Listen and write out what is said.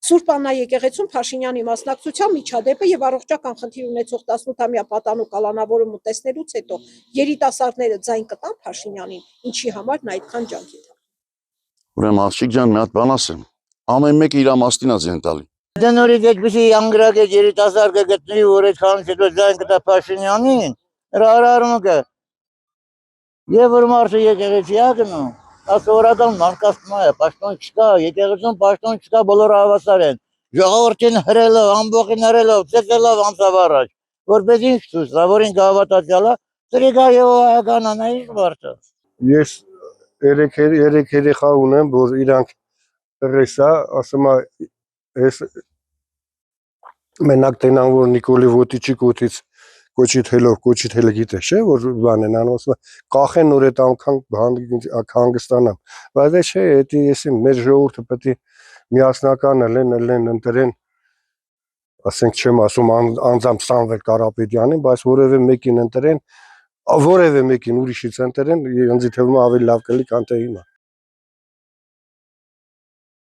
Սուրբ Աննա եկեղեցում Փաշինյանի մասնակցությամբ միջադեպը եւ առողջական խնդիր ունեցող 18-ամյա պատանու կալանավորումը տեսնելուց հետո երիտասարդները ձայն կտան Փաշինյանին, ինչի համար նա այդքան ջանք է տալիս։ Ուրեմն աղջիկ ջան, մի հատ բան ասեմ, ամեն մեկը իր ամաստին է ձեն տալի։ Դե նորից այդպեսի անգրագետ երիտասարդ կգտնի, որ այդքանից հետո ձայն կտա Փաշինյանին, նրա արարմունքը եւ որ մարդը եկեղեցի է գնում, ասորական մանկաստնա է, պաշտոն չկա, եկեղեցում պաշտոն չկա, բոլորը հավասար են։ Ժողովրդին հրելով, ամբողջին հրելով, ծեծելով ամսավ առաջ, որպես ինչ ցույց տա, որ ինքը հավատացյալ է, ծրիգա եւ ահագանան է ինչ մարդը։ Ես երեք երեխա ունեմ, որ իրանք տղեսա, ասում է, ես մենակ տենան, որ Նիկոլի Վոտիչի կոթից կոչի թելը գիտես, չէ, որ բան են անում, ասում է, կախեն նոր այդ անգամ հանգստանամ, բայց չէ, ես մեր ժողովուրդը պետք է միասնական լեն ընտրեն, ասենք չեմ ասում անձամբ Սամվել Կարապետյանին, բայց որևէ մեկին ընտրեն, որևէ մեկին ուրիշից ընտրեն, ինձ թվում է ավելի լավ կլինի, քան թե հիմա։